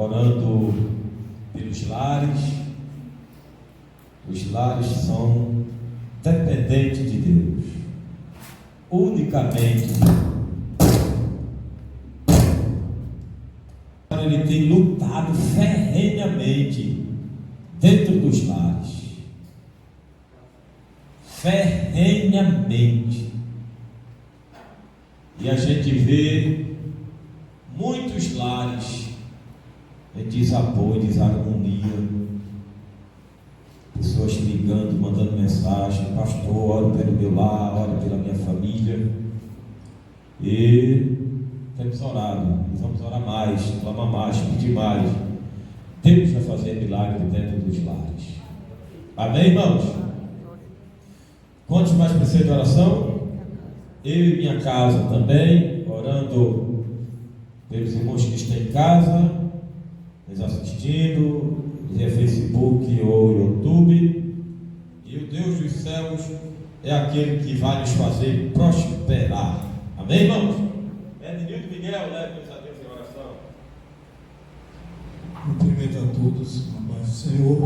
orando pelos lares. Os lares são dependentes de Deus, unicamente. Ele tem lutado ferrenhamente dentro dos lares, ferrenhamente, e a gente vê muitos lares em desapoio, desarmonia, pessoas ligando, mandando mensagem: pastor, ore pelo meu lar, ore pela minha família. E temos orado, e vamos orar mais, clamar mais, pedir mais. Deus vai fazer milagre dentro dos lares. Amém, irmãos? Quantos mais precisam de oração? Eu e minha casa também, orando pelos irmãos que estão em casa, nos assistindo, via Facebook ou YouTube. E o Deus dos céus é aquele que vai nos fazer prosperar. Amém, irmãos? Ednildo Miguel, leve-nos a Deus em oração. Cumprimento a todos, a paz do Senhor.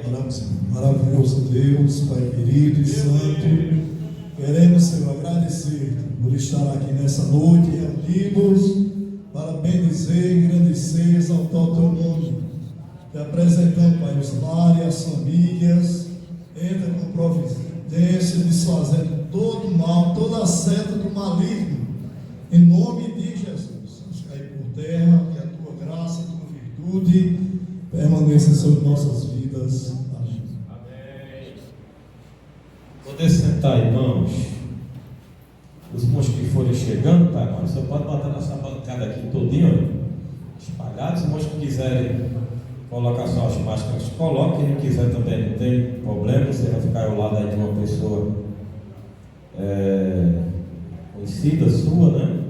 Oramos, Senhor. Maravilhoso Deus, Pai querido e santo. Queremos, Senhor, agradecer por estar aqui nessa noite, reunidos, para bendizer, engrandecer, exaltar o Teu nome. Te apresentando, Pai, os lares, as famílias. Entra com providência, desfazendo todo o mal, toda a seta do maligno. Em nome de Jesus, vamos cair por terra, que a Tua graça, a Tua virtude permaneça sobre nossas vidas. Amém. Amém. Poder sentar, irmãos. Os irmãos que forem chegando, Pai, mas você pode botar nossa bancada aqui todinho, espalhados. Os irmãos que quiserem colocar só as máscaras, coloque. Quem não quiser também, não tem problema. Você vai ficar ao lado aí de uma pessoa conhecida sua, né?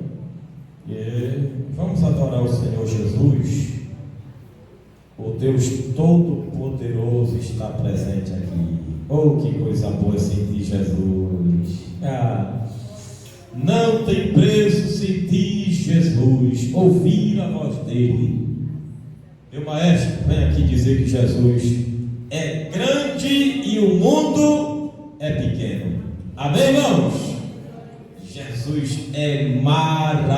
E vamos adorar o Senhor Jesus. O Deus Todo-Poderoso está presente aqui. Oh, que coisa boa sentir Jesus. Não tem preço sentir Jesus, ouvir a voz dele. Meu maestro vem aqui dizer que Jesus é grande e o mundo é pequeno. Amém, irmãos? Jesus é maravilhoso.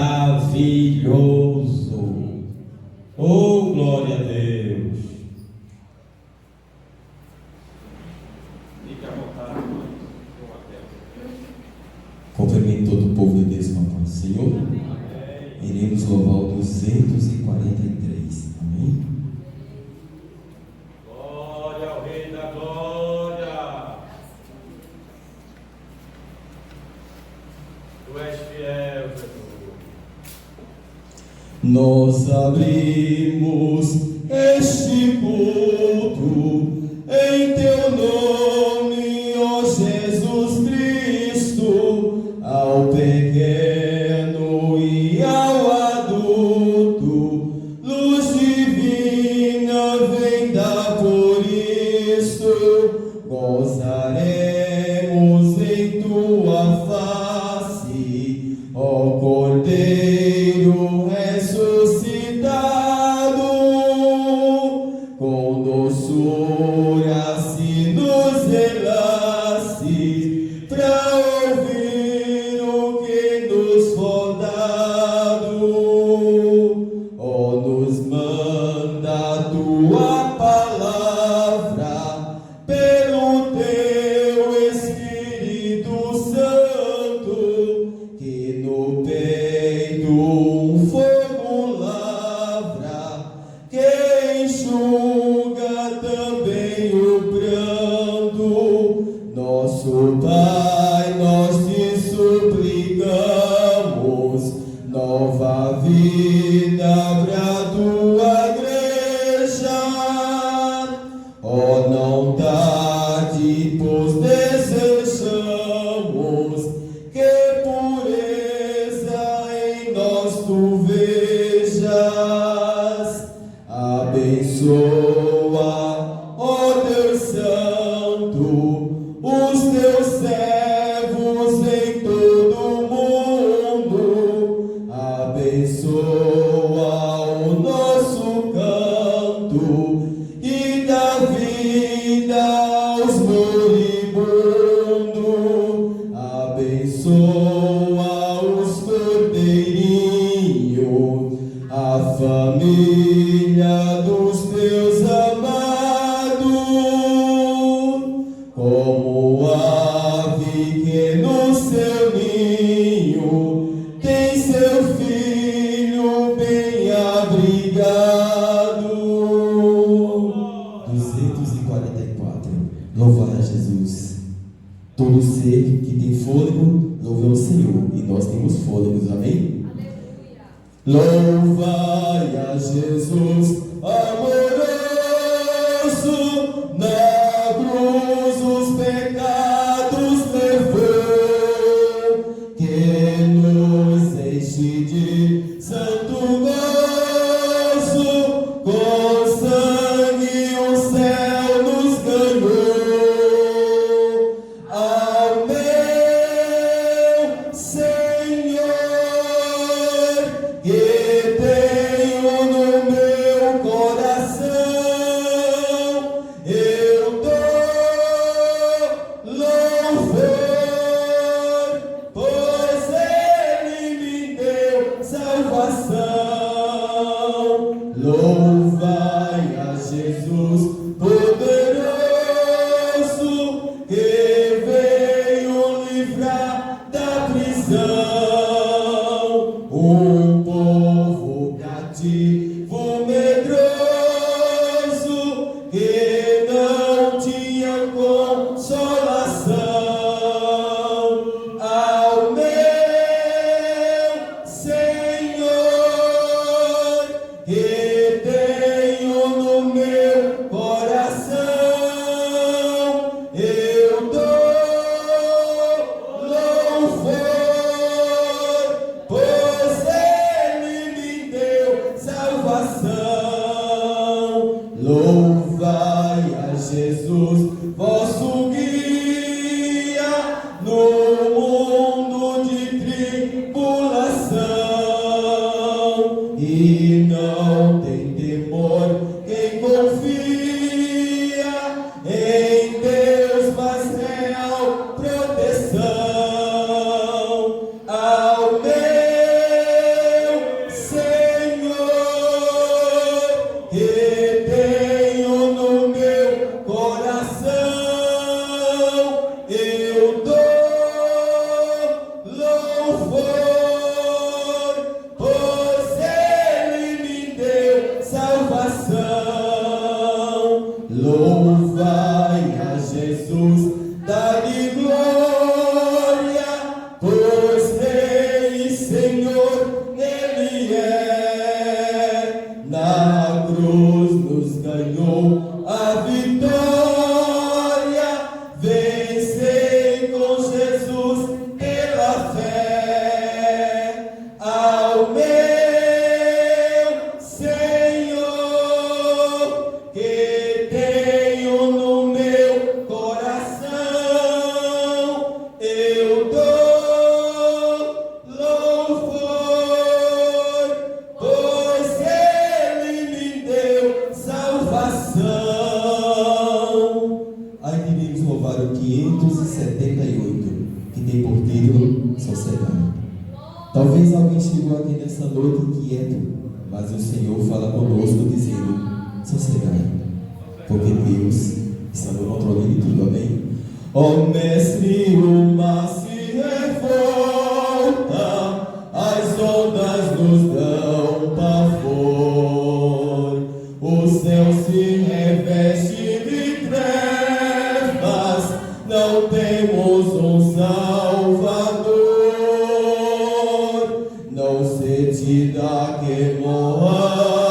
Oh, glória a Deus. Fique à vontade, Cumprimento todo o povo de Deus, papai. Senhor, amém. Iremos louvar o 243. Amém? Glória ao Rei da Glória. Tu és fiel, Jesus. Nós abrimos este culto em Teu nome, ó Jesus Cristo, ao pequeno e ao adulto, luz divina vem dar por isso, gozaremos em Tua face, ó Cordeiro ressuscitado, com doçura se nos relasse, pra ouvir o que nos for dado, ó, nos manda Tua palavra, pelo Teu Espírito Santo, que no peito um fogo lavra, que enxuga também o pranto. Nosso Pai, nós te suplicamos, nova vida pra Tua igreja. Ó, não tarde, pois desejamos que pureza em nós Tu vejas. Abençoa, ó Deus Santo, os Teus servos em todo o mundo. Abençoa o nosso campo. 344. Louvai a Jesus. Todo ser que tem fôlego, louve ao Senhor. E nós temos fôlegos, amém? Louvai a Jesus, amoroso, na cruz os pecados levou, que nos enche de santo gozo, com sangue o céu nos ganhou. Ao meu Senhor, que tenho no meu coração, eu dou louvor, pois Ele me deu salvação. Louvai a Jesus poderoso, que veio livrar da prisão um povo cativo medroso, que não tinha consolação. Ao meu Senhor, que tenho no meu coração, eu dou louvor, pois Ele me deu salvação. Louvai a Jesus, vosso guia no mundo de tribulação, e não tem temor quem confia em Deus, mas real proteção. Ao meu Senhor, que tenho no meu coração, eu dou louvor, pois Ele me deu salvação. Louvai a Jesus, dai-lhe glória, pois Rei e Senhor Ele é. Na cruz nos ganhou a vitória, vencei com Jesus pela fé. Ao meu Senhor, que tenho no meu coração, eu dou louvor, pois Ele me deu salvação. Aí queríamos louvar o 578, que tem por título Sossegai. Talvez alguém chegou aqui nessa noite inquieto, mas o Senhor fala conosco dizendo: sossegai, porque Deus está no controle de tudo, amém? Ó Mestre, o mar se revolta, as ondas nos dão pavor, o céu se reveste de trevas, não temos um Salvador. Não se te dá que morramos,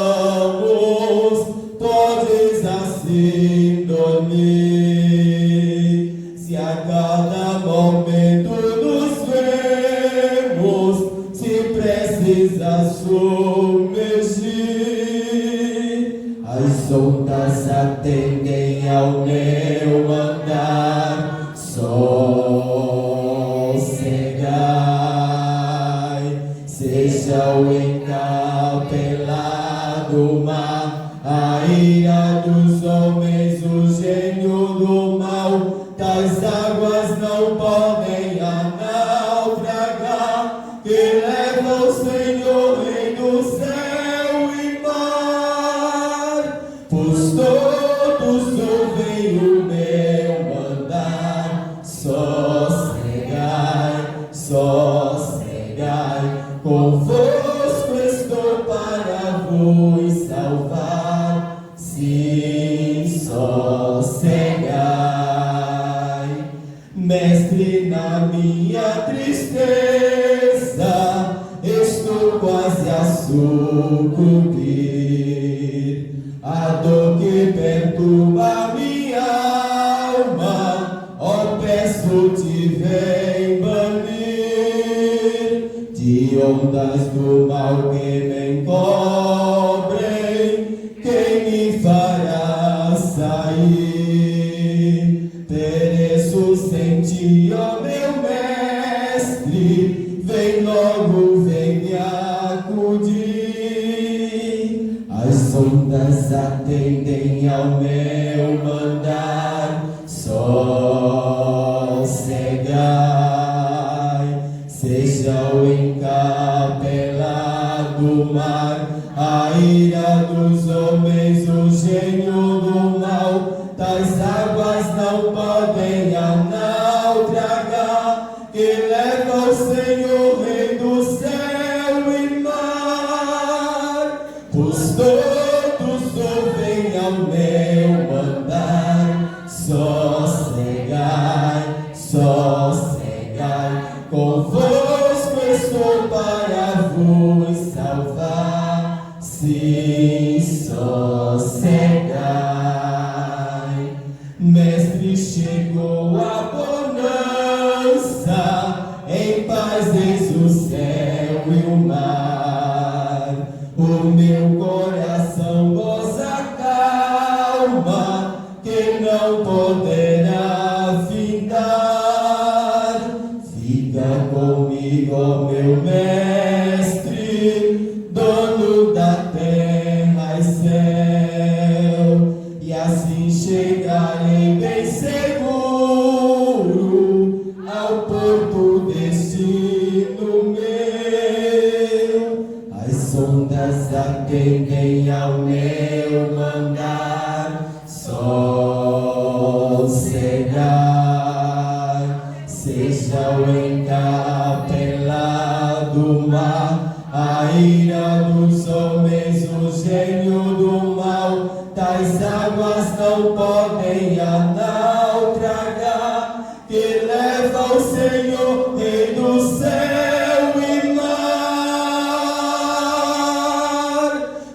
podes assim dormir. Se a cada momento nos vemos, se precisa submergir, as ondas atendem ao meu andar. Sossegai, seja o encapelado mar, a ira dos homens, o gênio do mal. Tais águas não podem a naufragar, que leva o Senhor Rei do céu e mar. Pois todos ouvem o meu mandar. Sossegai, sossegai, convosco estou para vos salvar. Sim, só sossegai. Mestre, na minha tristeza, estou quase a sucumbir. A dor que perturba minha alma, ó, peço-te, vem banir de ondas do mal que me encobrem. Quem me fará sair? Pereço sem ti, ó meu mestre, vem logo, vem me acudir. As ondas atendem ao meu mandar, sossegai. Seja o encapelado mar, a ira dos homens, o gênio do mal, tais águas não podem naufragar, que leva o Senhor, Rei do céu e mar. Pois todos ouvem ao meu mandar, sossegai, sossegai, convosco estou para vos salvar, sim, sossegai. Mestre, chegou a bonança, em paz eis o céu e o mar. O meu coração goza calma, que não poderá findar. Fica comigo, ó meu mestre, dono da terra e céu, e assim chegarei bem seguro ao porto destino meu. As ondas atendem ao meu mandar, sossegai. Seja o encapelado mar, a ira dos homens, o gênio do mal, tais águas não podem naufragar, que leva o Senhor, Rei do céu e mar.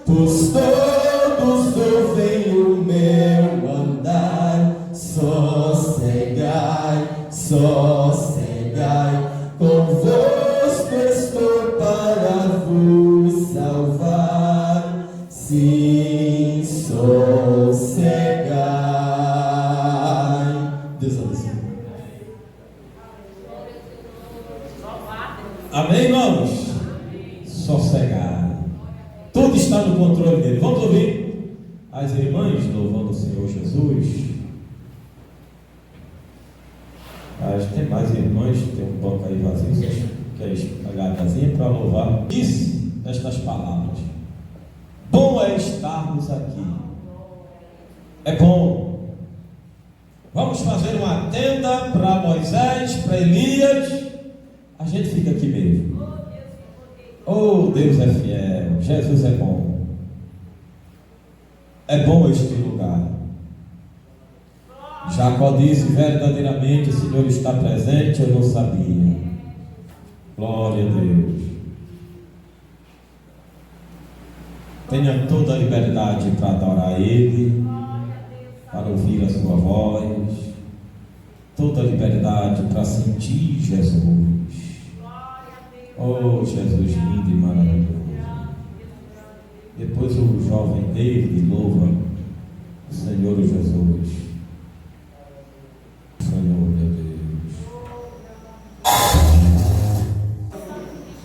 Pois todos ouvem o meu andar, sossegai, sossegai, convosco estou para vos salvar, sim, sossegai. Deus abençoe. Amém, irmãos? Sossegar. Tudo está no controle dele. Vamos ouvir as irmãs louvando o Senhor Jesus. Acho que tem mais irmãs, tem um banco aí vazio, vocês querem espalhar a casinha para louvar. Disse estas palavras: bom é estarmos aqui. É bom. Vamos fazer uma tenda para Moisés, para Elias. A gente fica aqui mesmo. Oh, Deus é fiel, Jesus é bom. É bom este lugar. Jacó disse: verdadeiramente o Senhor está presente, eu não sabia. Glória a Deus. Tenha toda a liberdade para adorar Ele, para ouvir a sua voz, toda a liberdade para sentir Jesus. Oh, Jesus lindo e maravilhoso. Depois o jovem David louva o Senhor Jesus. Senhor, meu Deus.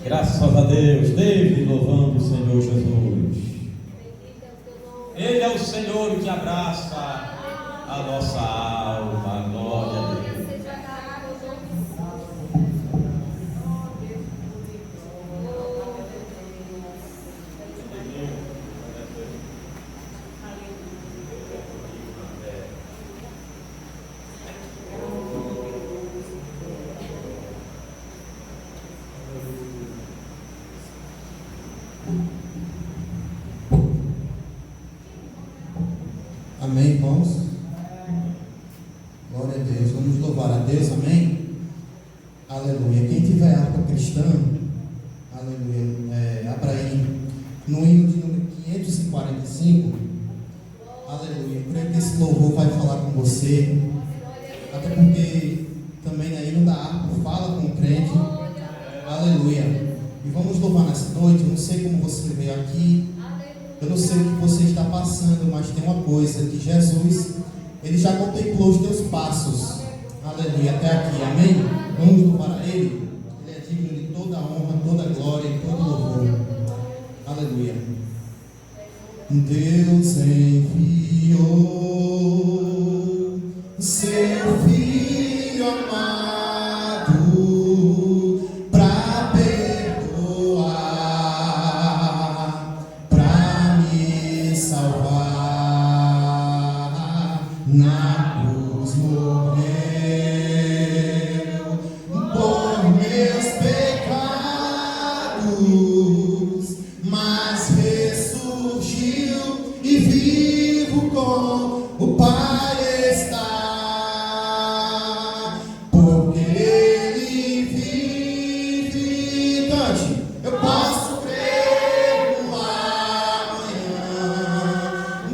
Graças a Deus, David louvando o Senhor Jesus. Ele é o Senhor que abraça a nossa alma. Glória a Deus. Amém, irmãos? Deus, amém? Aleluia. Quem tiver harpa cristã, aleluia, abra aí no hino de número 545, aleluia. Eu creio que esse louvor vai falar com você, até porque também no hino da harpa fala com o crente, aleluia. E vamos louvar nessa noite. Eu não sei como você veio aqui, eu não sei o que você está passando, mas tem uma coisa, que Jesus, Ele já contemplou os teus passos, aleluia, até aqui, amém? Vamos louvar a Ele. Ele é digno de toda a honra, toda a glória e todo louvor, aleluia. Deus enviou seu Filho amado para perdoar, para me salvar. Na cruz morreu por meus pecados, mas ressurgiu e vivo com o Pai está, porque Ele vive. Cante, eu posso crer no amanhã,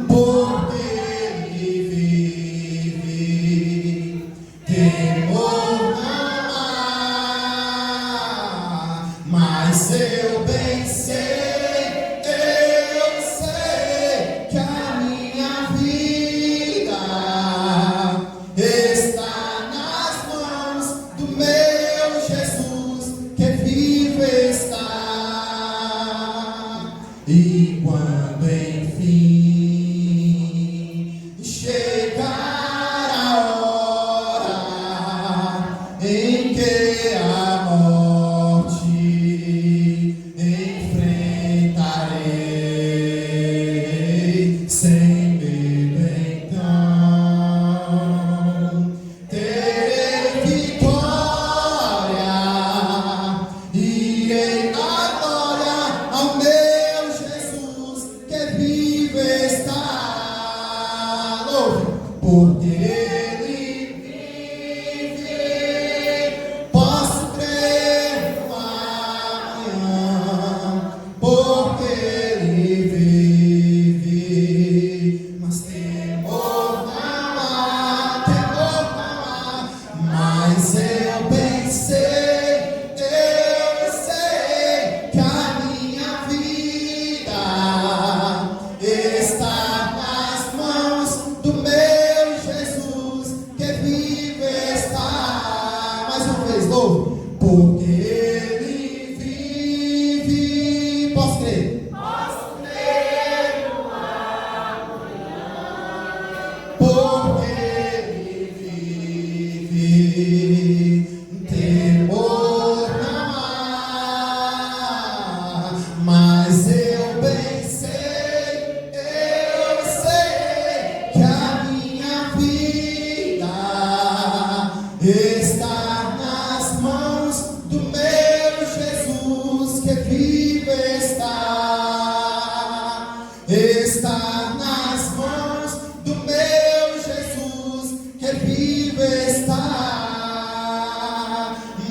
porque Ele vive. Temor não há, mas eu bem sei, eu sei que a minha vida está nas mãos do meu Jesus, que vive está. E quando enfim chegar a hora em que a morte enfrentarei, sem medo então terei vitória, irei à glória ao meu Jesus, que vive está. Louve, porque Ele vive, posso crer no amanhã, porque Ele vive. Mas temor não há, mas eu bem sei, eu sei que a minha vida está nas mãos do meu Jesus, que vive está. Mais uma vez, louve, porque Ele vive. Posso crer? Porque Ele vive. Temor não há, mas eu bem sei, eu sei que a minha vida está nas mãos do meu Jesus, que vive está nas mãos do meu Jesus, que vive está,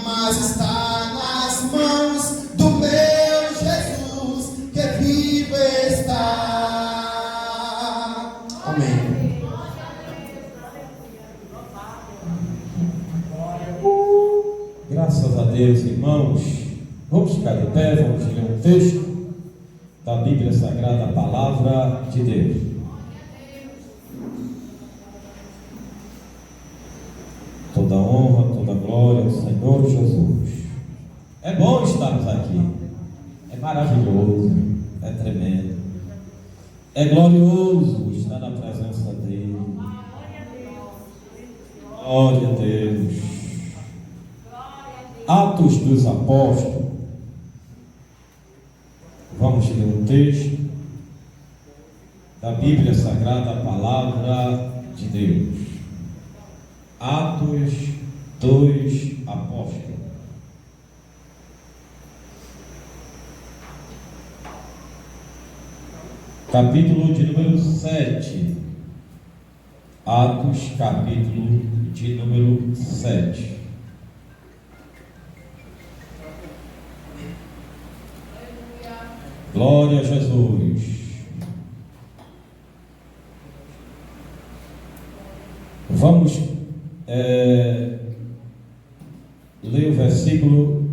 mas está nas mãos do meu Jesus, que vive está. Amém. Graças a Deus, irmãos. Vamos ficar de pé, vamos ler um texto da Bíblia Sagrada, a Palavra de Deus. Toda honra, toda glória ao Senhor Jesus. É bom estarmos aqui, é maravilhoso, é tremendo, é glorioso estar na presença dEle. Glória a Deus. Atos dos Apóstolos. Vamos ler um texto da Bíblia Sagrada, a Palavra de Deus. Atos dos Apóstolos. Capítulo de número 7. Atos, capítulo de número 7. Glória a Jesus. Vamos ler o versículo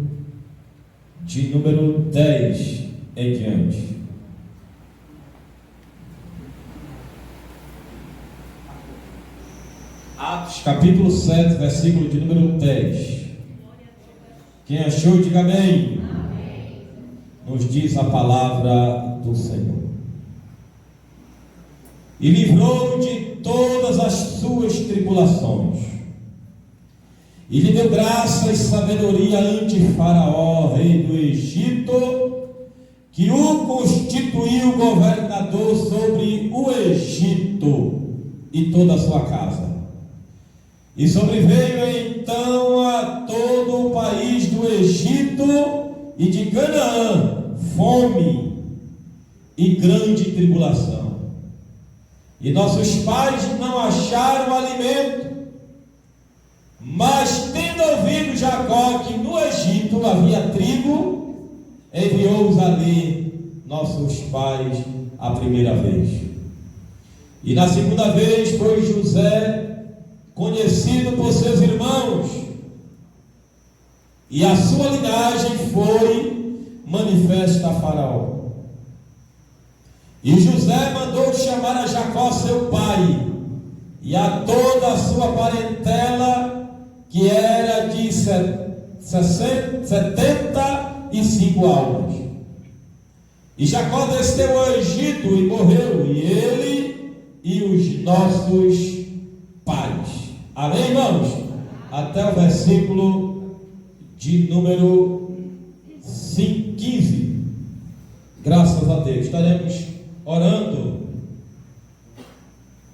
de número 10 em diante. Atos, capítulo 7, versículo de número 10. Quem achou, diga amém. Nos diz a palavra do Senhor. E livrou-o de todas as suas tribulações, e lhe deu graça e sabedoria ante Faraó, rei do Egito, que o constituiu governador sobre o Egito e toda a sua casa. E sobreveio então a todo o país do Egito e de Canaã fome e grande tribulação. E nossos pais não acharam alimento. Mas tendo ouvido Jacó que no Egito havia trigo, enviou-os ali nossos pais a primeira vez. E na segunda vez foi José conhecido por seus irmãos, e a sua linhagem foi manifesta a Faraó. E José mandou chamar a Jacó seu pai, e a toda a sua parentela, que era de 75 almas. E Jacó desceu ao Egito e morreu, e ele e os nossos pais. Amém, irmãos? Até o versículo de número 15. Graças a Deus. Estaremos orando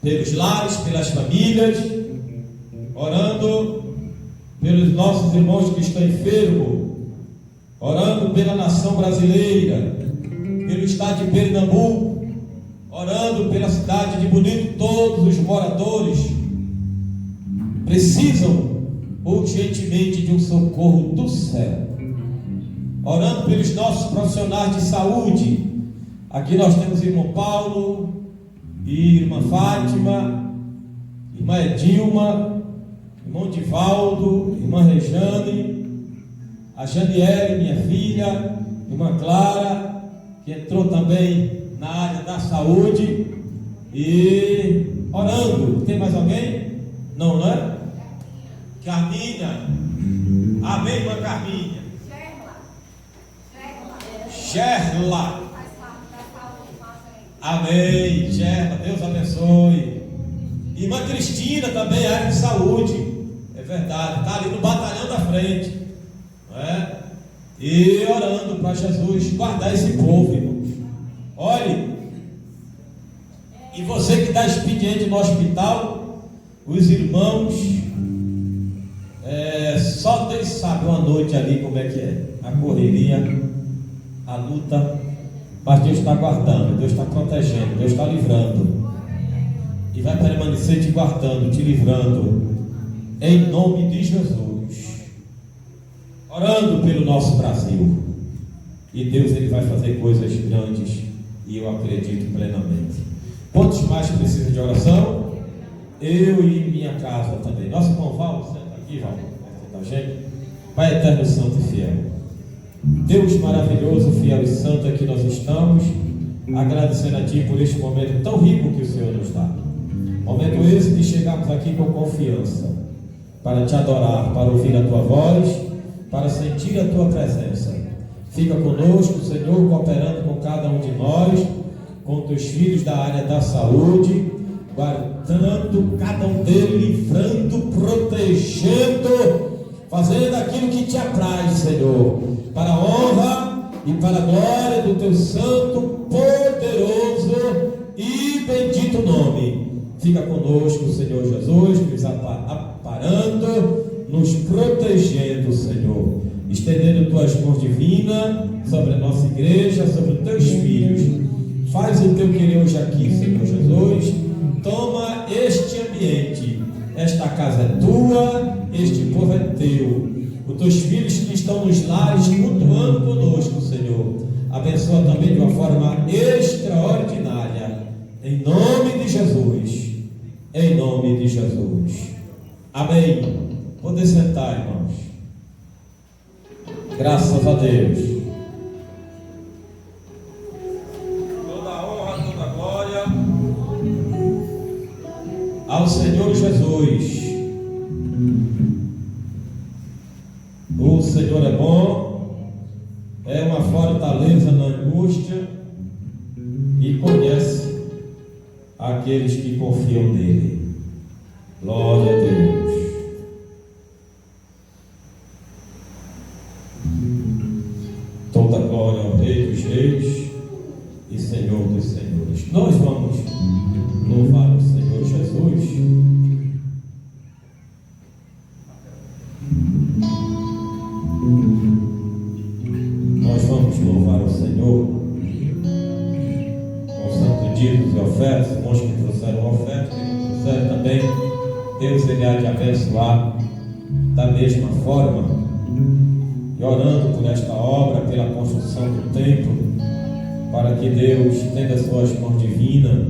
pelos lares, pelas famílias, orando pelos nossos irmãos que estão enfermos, orando pela nação brasileira, pelo estado de Pernambuco, orando pela cidade de Bonito. Todos os moradores precisam urgentemente de um socorro do céu. Orando pelos nossos profissionais de saúde. Aqui nós temos irmão Paulo e irmã Fátima, irmã Edilma, irmão Divaldo, irmã Rejane, a Janiele, minha filha, irmã Clara, que entrou também na área da saúde. E orando, tem mais alguém? Não, não é? Carminha, amém, irmã Carminha. Gerla, amém, Gerla, Deus abençoe. Irmã Cristina também, área de saúde, é verdade, está ali no batalhão da frente, não é? E orando para Jesus guardar esse povo, irmãos. Olhe, e você que está expediente no hospital, os irmãos, só Deus sabe uma noite ali como é que é, a correria, a luta, mas Deus está guardando, Deus está protegendo, Deus está livrando, e vai permanecer te guardando, te livrando, em nome de Jesus. Orando pelo nosso Brasil, e Deus ele vai fazer coisas grandes, e eu acredito plenamente. Quantos mais precisam de oração? Eu e minha casa também. Nosso irmão Val, senta aqui, Val, da gente. Pai eterno, santo e fiel, Deus maravilhoso, fiel e santo, aqui nós estamos agradecendo a Ti por este momento tão rico que o Senhor nos dá. Momento esse de chegarmos aqui com confiança, para Te adorar, para ouvir a Tua voz, para sentir a Tua presença. Fica conosco, Senhor, cooperando com cada um de nós, com Teus filhos da área da saúde, guardando cada um deles, livrando, protegendo, fazendo aquilo que Te apraz, Senhor, para a honra e para a glória do Teu santo, poderoso e bendito nome. Fica conosco, Senhor Jesus, nos aparando, nos protegendo, Senhor, estendendo Tuas mãos divinas sobre a nossa igreja, sobre os Teus filhos. Faz o Teu querer hoje aqui, Senhor Jesus, toma este ambiente. Esta casa é tua, este povo é teu. Os teus filhos que estão nos lares cultuando conosco, Senhor, abençoa também de uma forma extraordinária. Em nome de Jesus. Em nome de Jesus. Amém. Poder sentar, irmãos. Graças a Deus. Toda a honra, toda a glória ao Senhor Jesus. O Senhor é bom, é uma fortaleza na angústia e conhece aqueles que confiam nele. Glória a Deus. Toda glória ao Rei dos Reis e Senhor dos Senhores. Nós vamos louvar o Senhor Jesus. Nós vamos louvar o Senhor com santo dízimos e ofertas. Irmãos que trouxeram oferta, que não trouxeram também, Deus ele há de abençoar da mesma forma. E orando por esta obra, pela construção do templo, para que Deus estenda as suas mãos divinas,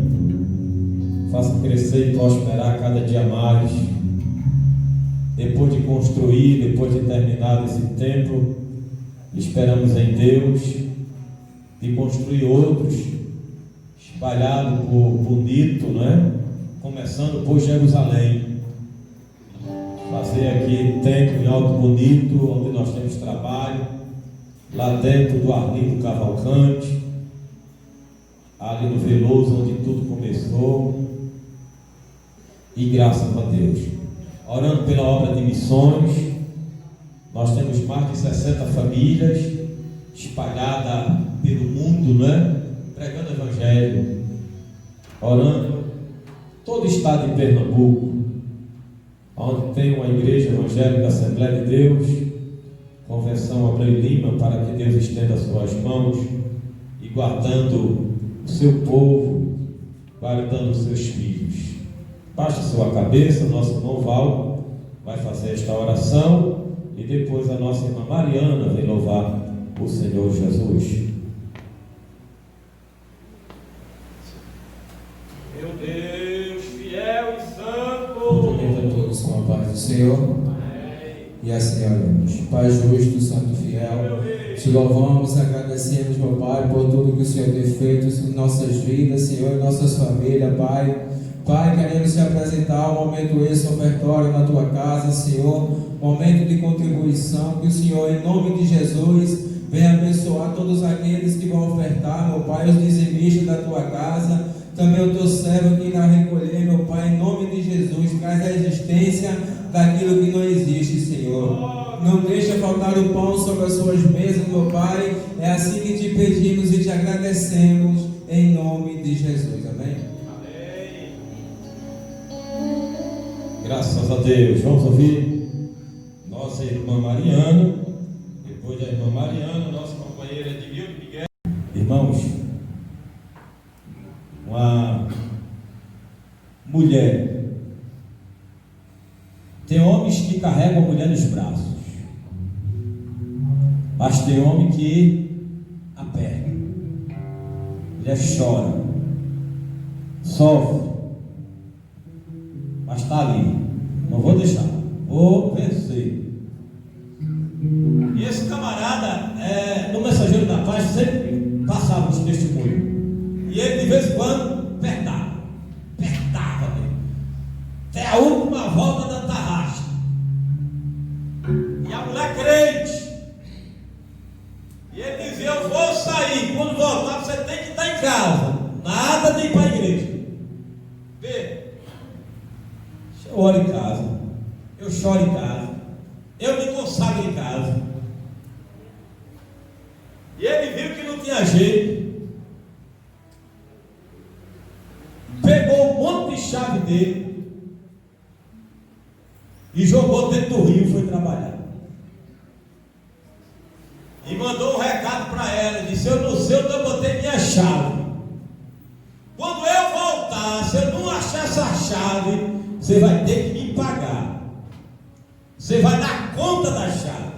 faça crescer e prosperar cada dia mais. Depois de construir, depois de terminar esse templo, esperamos em Deus de construir outros, espalhados por bonito, né? Começando por Jerusalém. Fazer aqui templo em Alto Bonito, onde nós temos trabalho, lá dentro do Arlindo Cavalcante, ali no Veloso, onde tudo começou. E graças a Deus, orando pela obra de missões, nós temos mais de 60 famílias espalhadas pelo mundo, né? Pregando o Evangelho, orando todo o estado de Pernambuco, onde tem uma igreja evangélica, Assembleia de Deus, Convenção Abreu Lima, para que Deus estenda as suas mãos e guardando o seu povo, guardando os seus filhos. Baixe sua cabeça, nosso irmão Val vai fazer esta oração e depois a nossa irmã Mariana vem louvar o Senhor Jesus. Meu Deus, fiel e santo. Cumprimento a todos com a paz do Senhor. Amém. E assim oramos. Pai justo, santo, fiel, te louvamos, agradecemos, meu Pai, por tudo que o Senhor tem feito em nossas vidas, Senhor, em nossas famílias, Pai. Pai, queremos te apresentar um momento esse ofertório na tua casa, Senhor, momento de contribuição, que o Senhor, em nome de Jesus, venha abençoar todos aqueles que vão ofertar, meu Pai, os dizimistas da tua casa, também o teu servo que irá recolher, meu Pai, em nome de Jesus, traz a existência daquilo que não existe, Senhor. Não deixa faltar o pão sobre as suas mesas, meu Pai, é assim que te pedimos e te agradecemos, em nome de Jesus, amém? Graças a Deus. Vamos ouvir nossa irmã Mariana. Depois da irmã Mariana, nossa companheira Edmildo Miguel. Irmãos, uma mulher. Tem homens que carregam a mulher nos braços, mas tem homem que aperta. A mulher chora, sofre, mas está ali. Não vou deixar, vou vencer. E esse camarada, no Mensageiro da Paz, sempre passava os testemunhos. E ele de vez em quando apertava mesmo. Até a última volta da tarraxa. E a mulher crente. E ele dizia: eu vou sair, quando voltar você tem que estar em casa. Nada de ir para a igreja. Vê. Eu oro em casa, eu choro em casa, eu me consagro em casa. E ele viu que não tinha jeito, pegou um monte de chave dele e jogou dentro do rio e foi trabalhar. E mandou um recado para ela, disse: eu não sei onde eu botei minha chave. Quando eu voltar, se eu não achar você vai ter que me pagar. Você vai dar conta da chave.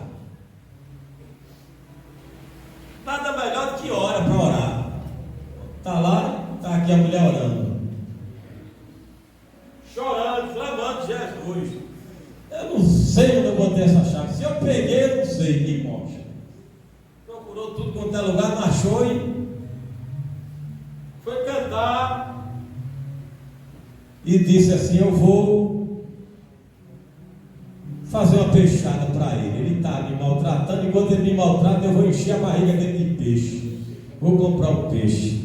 Nada melhor do que hora para orar. Está lá, está aqui a mulher orando. Chorando, clamando Jesus. Eu não sei onde eu botei essa chave. Se eu peguei, eu não sei, me mostra. Procurou tudo quanto é lugar, não achou e foi cantar. E disse assim: eu vou fazer uma peixada para ele. Ele está me maltratando. Enquanto ele me maltrata, eu vou encher a barriga dele de peixe. Vou comprar um peixe.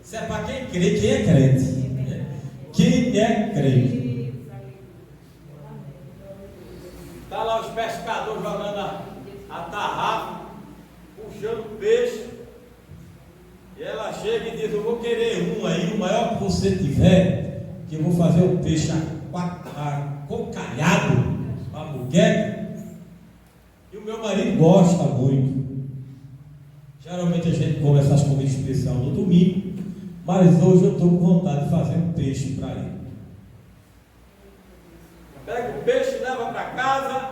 Isso é para quem crê, quem é crente. Quem é crente. Está lá os pescadores jogando a tarrafa, puxando peixe. E ela chega e diz: eu vou querer um aí, o maior que você tiver, que eu vou fazer um peixe cocalhado, uma muqueca. E o meu marido gosta muito. Geralmente a gente come essas comidas especiais no domingo, mas hoje eu estou com vontade de fazer um peixe para ele. Pega o peixe, leva para casa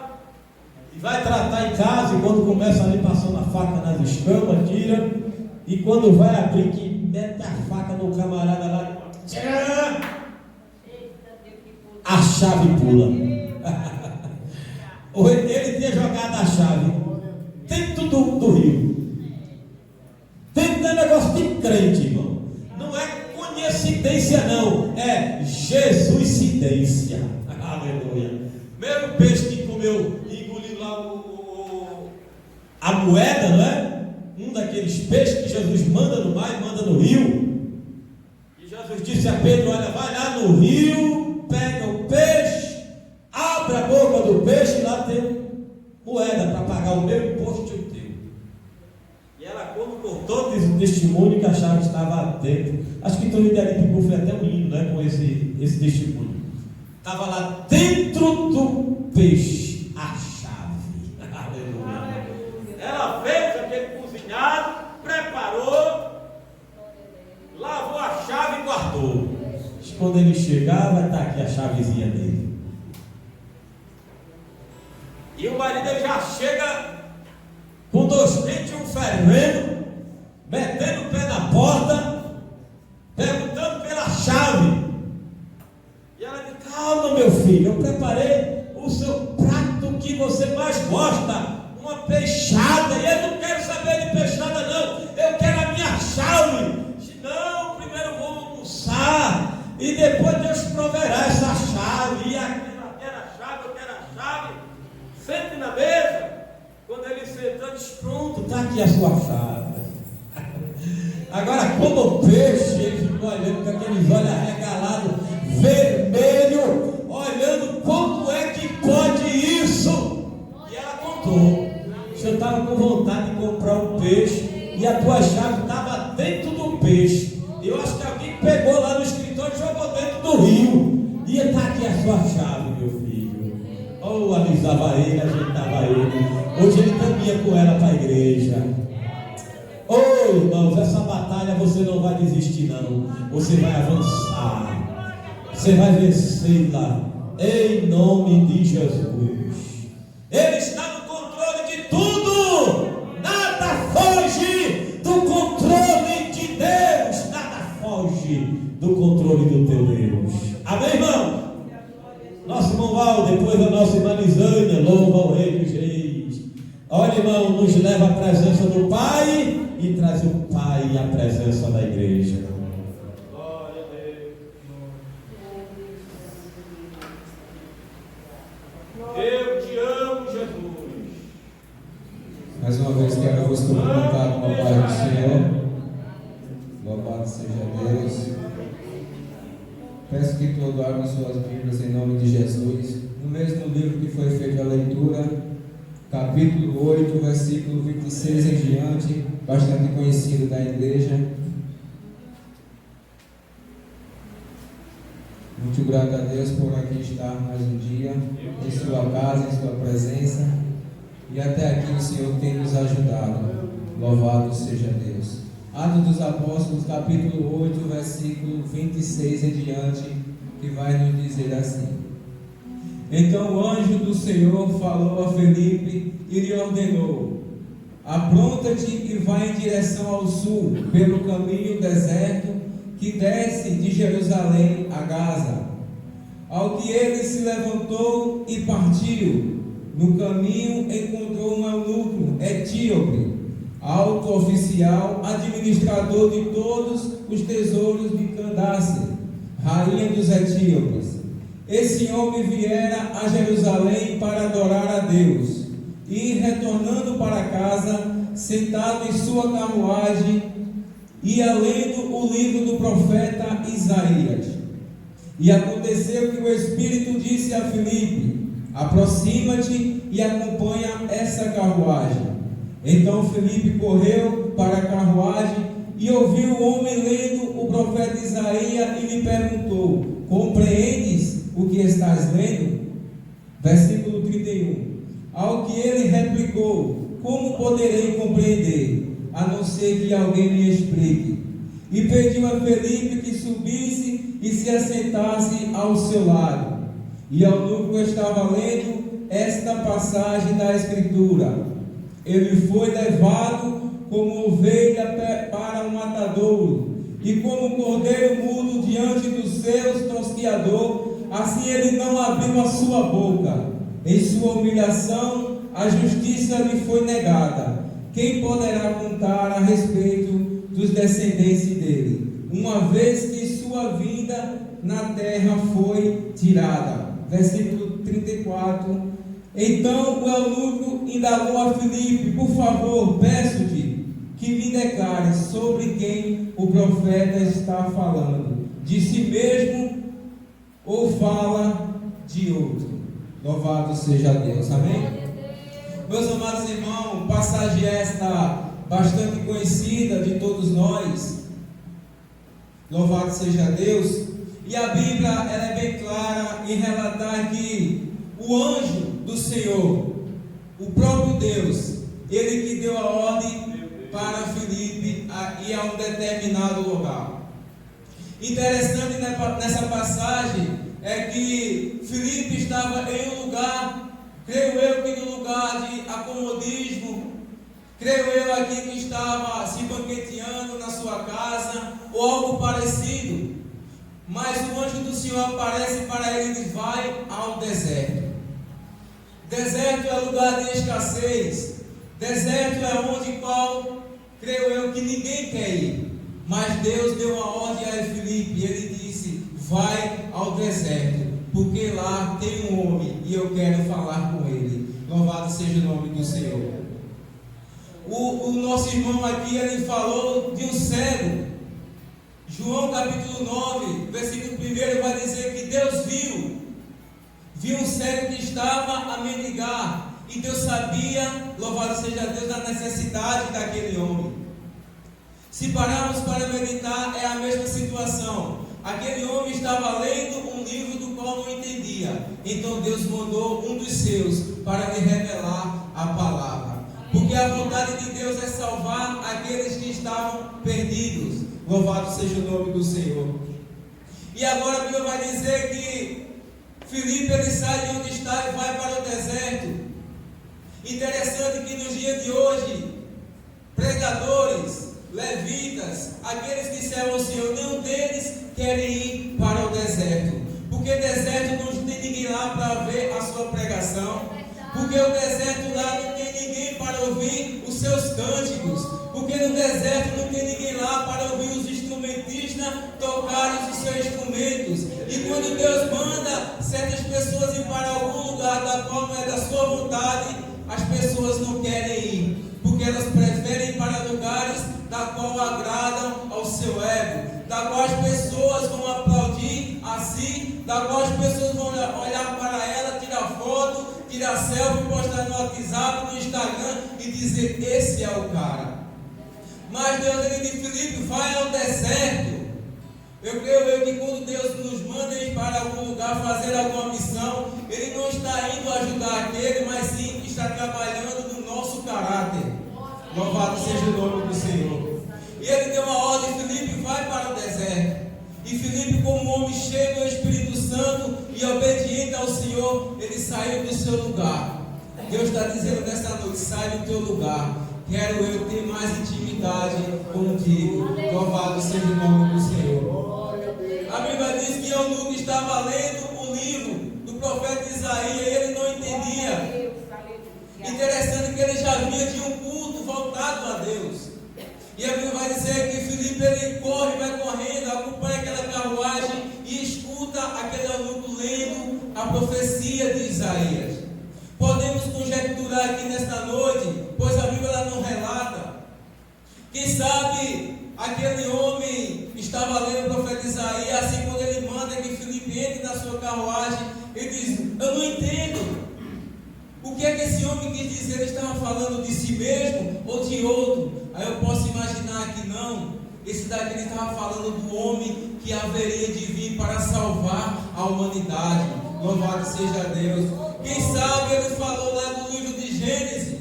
e vai tratar em casa. E quando começa ali passando a faca nas escamas, tira. E quando vai abrir, que mete a faca no camarada lá, tcharam, a chave pula. Ele tinha jogado a chave dentro do rio. Dentro do negócio de crente, irmão. Não é coincidência, não. É Jesuscidência. Aleluia. Mesmo peixe que comeu e engoliu lá a moeda, não é? Um daqueles peixes que Jesus manda no mar e manda no rio. E Jesus disse a Pedro: olha, vai lá no rio, pega o peixe, abre a boca do peixe e lá tem moeda para pagar o meu imposto e o teu. E ela, quando cortou, diz o testemunho que a chave estava dentro. Acho que Tony de Aripicu foi até um hino, né, com esse testemunho. Estava lá dentro do peixe a chave. Aleluia. Ela fez aquele cozinhado, preparou, lavou a chave e guardou. Quando ele chegar, vai estar aqui a chavezinha dele. E o marido ele já chega com 2 dentes e um fervendo, metendo o pé na porta, perguntando pela chave. E ela diz: calma, meu filho, eu preparei o seu prato que você mais gosta, uma peixada. E eu não quero saber de peixada, não, eu quero a minha chave. Disse: não, primeiro eu vou almoçar e depois Deus proverá essa chave. E aqui ela quer a chave, eu quero a chave. Sente na mesa. Quando ele sentou, disse: pronto, está aqui a sua chave. Agora, como o peixe, ele ficou olhando com aqueles olhos arregalados, vermelho, olhando como é que pode isso. E ela contou: o senhor estava com vontade de comprar um peixe e a tua chave estava dentro do peixe. Eu acho que alguém pegou lá no escritório e jogou dentro do rio. E está aqui a sua chave, meu filho. Oh, alisava ele, ajeitava ele. Hoje ele caminha com ela para a igreja. Oh, irmãos, essa batalha você não vai desistir, não. Você vai avançar. Você vai vencê-la. Em nome de Jesus. Ele está no controle de tudo. Nada foge do controle de Deus. Nada foge do controle do teu Deus. Amém, irmão? Nosso irmão Val, depois da nossa irmã Lisânia, louva ao Rei dos Reis. Olha, irmão, nos leva à presença do Pai e traz o Pai à presença da igreja. Glória a Deus. Eu te amo, Jesus. Mais uma vez quero vos cumprimentar com a paz do Senhor. Louvado seja Deus. Peço que todos abram suas Bíblias em nome de Jesus. No mesmo livro que foi feita a leitura, capítulo 8, versículo 26 em diante, bastante conhecido da igreja. Muito grato a Deus por aqui estar mais um dia, em sua casa, em sua presença. E até aqui o Senhor tem nos ajudado. Louvado seja Deus. Atos dos Apóstolos, capítulo 8, versículo 26 em diante, que vai nos dizer assim: Então o anjo do Senhor falou a Felipe e lhe ordenou: Apronta-te e vai em direção ao sul, pelo caminho deserto que desce de Jerusalém a Gaza. Ao que ele se levantou e partiu, no caminho encontrou um eunuco etíope, alto oficial, administrador de todos os tesouros de Candace, rainha dos etíopes. Esse homem viera a Jerusalém para adorar a Deus, e retornando para casa, sentado em sua carruagem, ia lendo o livro do profeta Isaías. E aconteceu que o Espírito disse a Filipe: Aproxima-te e acompanha essa carruagem. Então Filipe correu para a carruagem e ouviu o homem lendo o profeta Isaías e lhe perguntou: Compreendes o que estás lendo? Versículo 31. Ao que ele replicou: Como poderei compreender, a não ser que alguém me explique? E pediu a Felipe que subisse e se assentasse ao seu lado. E ao eunuco estava lendo esta passagem da Escritura: Ele foi levado como ovelha para o matadouro, e como cordeiro mudo diante dos seus tosquiador, assim ele não abriu a sua boca. Em sua humilhação, a justiça lhe foi negada. Quem poderá contar a respeito dos descendentes dele, uma vez que sua vinda na terra foi tirada? Versículo 34. Então o eunuco indagou a Filipe: Por favor, peço-te que me declares sobre quem o profeta está falando, de si mesmo ou fala de outro? Louvado seja Deus, amém? Meus amados irmãos, passagem esta bastante conhecida de todos nós, louvado seja Deus. E a Bíblia ela é bem clara em relatar que o anjo do Senhor, o próprio Deus, ele que deu a ordem para Filipe ir a um determinado lugar. Interessante nessa passagem é que Filipe estava em um lugar, creio eu que no lugar de acomodismo, creio eu aqui que estava se banqueteando na sua casa ou algo parecido. Mas o anjo do Senhor aparece para ele e diz: Vai ao deserto. Deserto é lugar de escassez. Deserto é onde qual, creio eu, que ninguém quer ir. Mas Deus deu uma ordem a Filipe e ele disse: Vai ao deserto, porque lá tem um homem e eu quero falar com ele. Louvado seja o nome do Senhor. O nosso irmão aqui, ele falou de um cego. João capítulo 9, versículo 1 vai dizer que Deus viu um cego que estava a mendigar, e Deus sabia, louvado seja Deus, da necessidade daquele homem. Se pararmos para meditar, é a mesma situação. Aquele homem estava lendo um livro do qual não entendia, então Deus mandou um dos seus para lhe revelar a palavra, porque a vontade de Deus é salvar aqueles que estavam perdidos. Louvado seja o nome do Senhor. E agora a Bíblia vai dizer que Filipe ele sai de onde está e vai para o deserto. Interessante que nos dias de hoje, pregadores, levitas, aqueles que servem ao Senhor, nenhum deles querem ir para o deserto, porque deserto não tem ninguém lá para ver a sua pregação, porque o deserto lá não tem ninguém para ouvir os seus cânticos, porque no deserto não tem ninguém lá para ouvir os instrumentistas tocarem os seus instrumentos. E quando Deus manda certas pessoas ir para algum lugar da qual não é da sua vontade, as pessoas não querem ir, porque elas preferem ir para lugares da qual agradam ao seu ego, da qual as pessoas vão aplaudir assim, da qual as pessoas vão olhar para ela, tirar foto, tirar selfie, postar no WhatsApp, no Instagram e dizer: esse é o cara. Mas Deus, ele disse: Filipe, vai ao deserto. Eu creio que quando Deus nos manda ir para algum lugar fazer alguma missão, Ele não está indo ajudar aquele, mas sim está trabalhando no nosso caráter. Louvado seja o nome do Senhor. E Ele deu uma ordem: Filipe, vai para o deserto. E Filipe, como um homem cheio do Espírito Santo e obediente ao Senhor, ele saiu do seu lugar. Deus está dizendo nessa noite: sai do teu lugar. Quero eu ter mais intimidade contigo. Louvado seja o nome do Senhor. A Bíblia diz que Eunuco estava lendo o livro do profeta Isaías e ele não entendia. Interessante que ele já vinha de um culto voltado a Deus. E a Bíblia vai dizer que Filipe ele corre, vai correndo, acompanha aquela carruagem e escuta aquele eunuco lendo a profecia de Isaías. Podemos conjecturar aqui nesta noite, pois a Bíblia ela não relata. Quem sabe aquele homem estava lendo o profeta Isaías, assim quando ele manda que Filipe entre na sua carruagem, ele diz: eu não entendo. O que é que esse homem quis dizer? Ele estava falando de si mesmo ou de outro? Aí eu posso imaginar que não. Esse daqui ele estava falando do homem que haveria de vir para salvar a humanidade. Louvado seja Deus. Quem sabe ele falou lá do livro de Gênesis,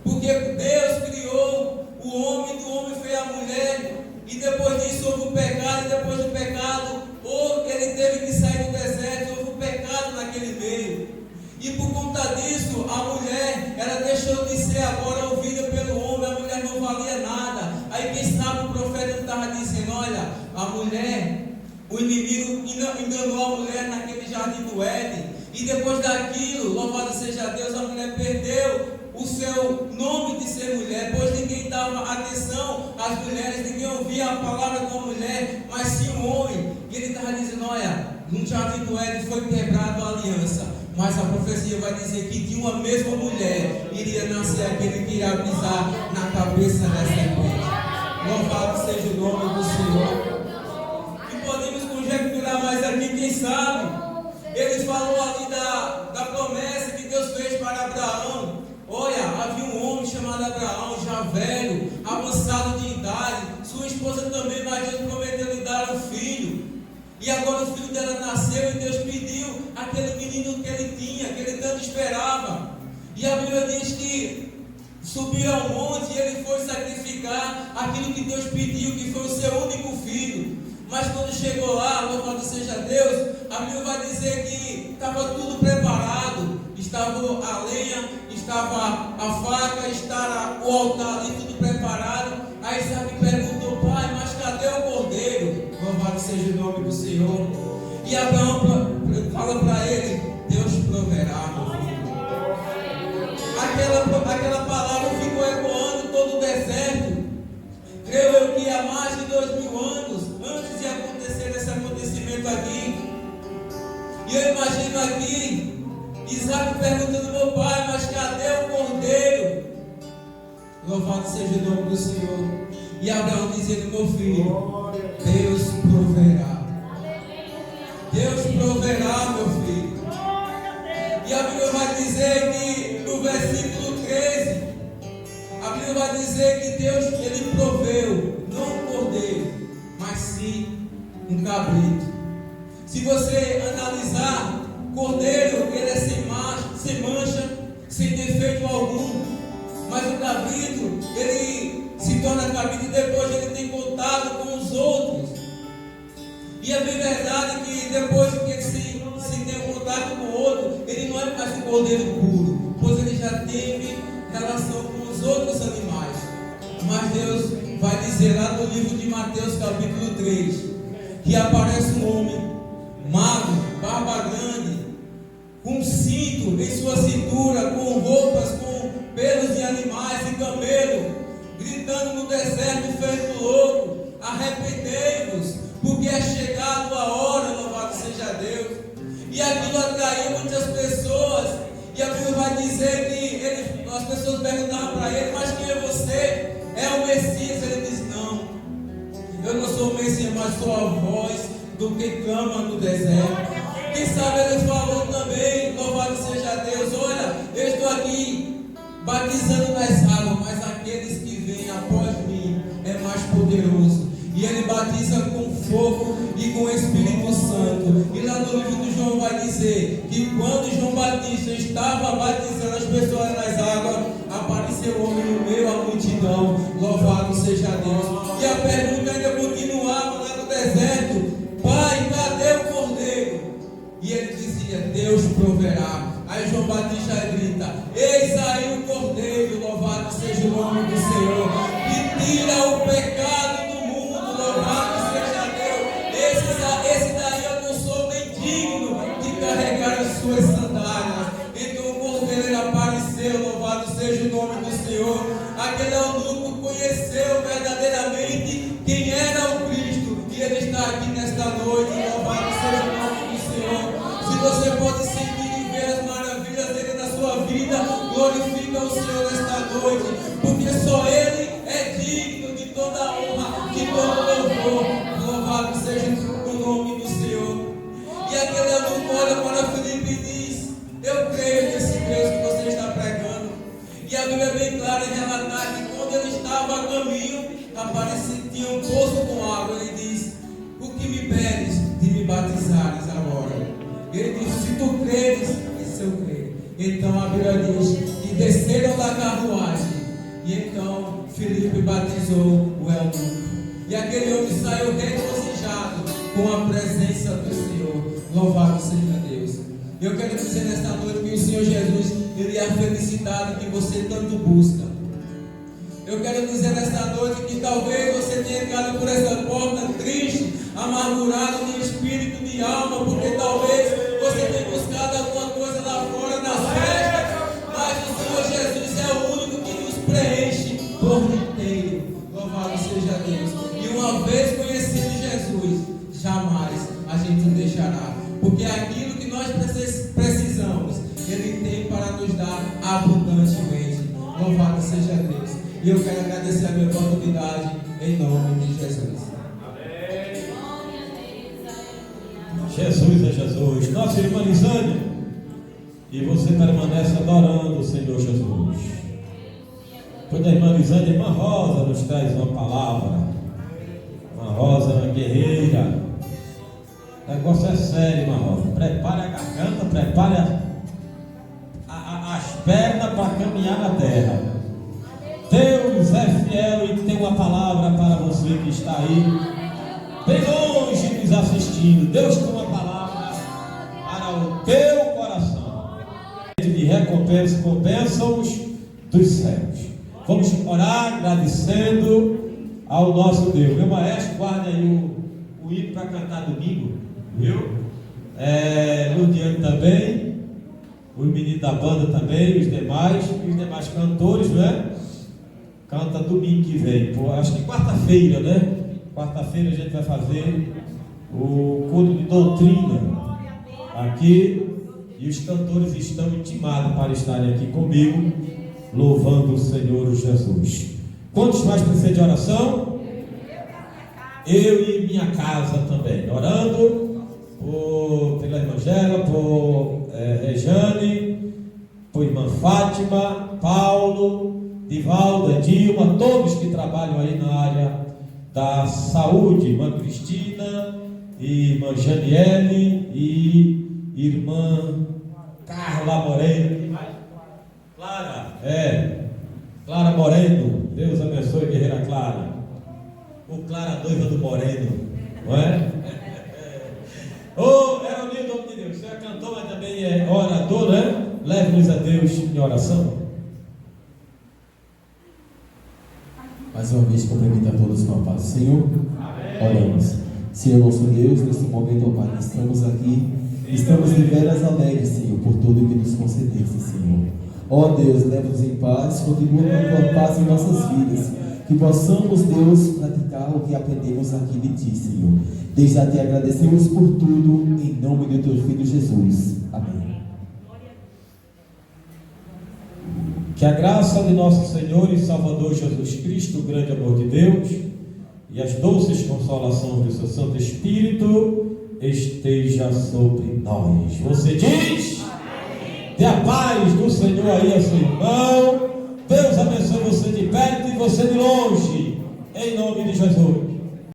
porque Deus criou o homem, do homem fez a mulher, e depois disso houve o pecado, e depois do pecado ele teve que sair do deserto, houve o pecado naquele meio. E por conta disso, a mulher, ela deixou de ser agora ouvida pelo homem, a mulher não valia nada. Aí quem sabe o profeta estava dizendo: olha, a mulher, o inimigo enganou a mulher naquele jardim do Éden. E depois daquilo, louvado seja Deus, a mulher perdeu o seu nome de ser mulher, pois ninguém dava atenção às mulheres, ninguém ouvia a palavra de uma mulher, mas sim um homem. E ele estava dizendo: olha, no jardim do Éden foi quebrada a aliança, mas a profecia vai dizer que de uma mesma mulher iria nascer aquele que irá pisar na cabeça da serpente. Louvado seja o nome do Senhor. E podemos conjecturar mais aqui, quem sabe ele falou ali da promessa que Deus fez para Abraão. Olha, havia um homem chamado Abraão, já velho, avançado de idade, sua esposa também, mas Deus prometeu lhe dar um filho. E agora o filho dela nasceu e Deus pediu aquele menino que ele tinha, que ele tanto esperava. E a Bíblia diz que subiu ao monte e ele foi sacrificar aquilo que Deus pediu, que foi o seu único filho. Mas quando chegou lá, louvado seja Deus, a Bíblia vai dizer que estava tudo preparado. Estava a lenha, estava a faca, estava o altar ali, tudo preparado. Aí Isaac perguntou: pai, mas cadê o cordeiro? Louvado seja o nome do Senhor. E Abraão fala para ele: Deus proverá, meu filho. Aquela palavra ficou ecoando todo o deserto. Creio eu que há mais de 2000 anos, antes de acontecer esse acontecimento aqui. E eu imagino aqui Isaac perguntando: meu pai, mas cadê o cordeiro? Louvado seja o nome do Senhor. E Abraão dizendo: meu filho, Deus proverá. Deus proverá, meu filho. E a Bíblia vai dizer que no versículo 13, a Bíblia vai dizer que Deus, ele proveu, não um cordeiro, mas sim um cabrito. Se você analisar, cordeiro, ele é sem mancha, sem defeito algum. Mas o cabrito, ele se torna cabrito e depois ele tem contato com os outros. E é bem verdade que depois que ele se tem contato com o outro, ele não é mais um cordeiro puro, pois ele já teve relação com os outros animais. Mas Deus vai dizer lá no livro de Mateus capítulo 3, que aparece um homem magro, barba grande, com cinto em sua cintura, com roupas, com pelos de animais e camelo, gritando no deserto feito louco: arrependei-vos, porque é chegado a hora, louvado seja Deus. E aquilo atraiu muitas pessoas. E a Bíblia vai dizer que as pessoas perguntavam para ele: mas quem é você? É o Messias? Ele diz: não, eu não sou o Messias, mas sou a voz do que clama no deserto. Quem sabe ele falou também, louvado seja Deus: olha, eu estou aqui batizando nas águas, mas aqueles que vêm após mim é mais poderoso. E ele batiza com fogo e com o Espírito Santo. E lá no livro de João vai dizer que quando João Batista estava batizando as pessoas nas águas, apareceu um homem no meio da multidão. Louvado seja Deus. E a pergunta ainda continuava lá no deserto: pai, cadê o cordeiro? dizia: Deus proverá. Aí João Batista grita: eis aí o Cordeiro, louvado seja o nome do Senhor, que tira o pecado do mundo, louvado seja Deus. Esse daí eu não sou nem digno de carregar as suas sandálias. Então o Cordeiro apareceu, louvado seja o nome do Senhor. Aquele eunuco conheceu verdadeiramente quem era o Cristo, e ele está aqui nesta noite, louvado seja o nome do Senhor. Se você pode sentir e ver as maravilhas dele na sua vida, glorifica o Senhor nesta noite, porque só ele é digno de toda a honra, de todo louvor. Louvado seja o nome do Senhor. E aquele aluno olha para Filipe e diz: eu creio nesse Deus que você está pregando. E a Bíblia é bem clara em relatar que quando ele estava a caminho, tinha um poço com água. Ele diz: o que me pedes de me batizares agora? Ele diz: se tu creres, e se eu crer. Então a Bíblia diz que desceram da carruagem, e então Filipe batizou o eunuco. E aquele homem saiu regozijado com a presença do Senhor. Louvado seja Deus. Eu quero dizer nesta noite que o Senhor Jesus, Ele é a felicidade que você tanto busca. Eu quero dizer nesta noite que talvez você tenha entrado por essa porta triste, amargurado de espírito, de alma, porque talvez você tenha buscado alguma coisa lá fora nas festas, mas o Senhor Jesus é o único que nos preenche por inteiro. Louvado seja Deus. E uma vez conhecido Jesus, jamais a gente o deixará, porque aquilo que nós precisamos, Ele tem para nos dar abundantemente. Louvado seja Deus. E eu quero agradecer a minha oportunidade em nome de Jesus. Jesus é Jesus. Nossa irmã Lisânia, e você permanece adorando o Senhor Jesus. Quando a irmã Lisânia, a irmã Rosa nos traz uma palavra. Uma Rosa, uma guerreira. O negócio é sério, irmã Rosa. Prepare a garganta, prepare as pernas para caminhar na terra. Deus é fiel e tem uma palavra para você que está aí bem longe nos assistindo. Deus tem uma palavra para o teu coração de recompensa com bênçãos dos céus. Vamos orar agradecendo ao nosso Deus. Meu maestro, guarda aí o hino para cantar domingo, viu? Ludiano também, os meninos da banda também, os demais cantores, né? Canta domingo que vem, acho que quarta-feira, né? Quarta-feira a gente vai fazer o culto de doutrina aqui, e os cantores estão intimados para estarem aqui comigo, louvando o Senhor Jesus. Quantos mais precisam de oração? Eu e minha casa também, orando pela irmã Gela, por Rejane, por irmã Fátima, Paulo, Divalda, Dilma, todos que trabalham aí na área da saúde, irmã Cristina, irmã Janiele e irmã Carla Moreno, Clara Moreno. Deus abençoe, guerreira Clara. O Clara, noiva do Moreno, não é? Leonildo, em nome de Deus, você é cantor, mas também é orador, né? Leve-nos a Deus em oração. Mais uma vez, cumprimento a todos com a paz do Senhor. Oramos. Senhor nosso Deus, neste momento, ó Pai, estamos aqui, estamos de veras alegres, Senhor, por tudo que nos concedeste, Senhor. Ó Deus, leva-nos em paz, continua com a tua paz em nossas vidas, que possamos, Deus, praticar o que aprendemos aqui de Ti, Senhor. Desde já Te agradecemos por tudo, em nome do Teu Filho Jesus. Amém. Que a graça de nosso Senhor e Salvador Jesus Cristo, o grande amor de Deus e as doces consolações do seu Santo Espírito esteja sobre nós. Você diz? Dê a paz do Senhor aí a seu irmão. Deus abençoe você de perto e você de longe. Em nome de Jesus.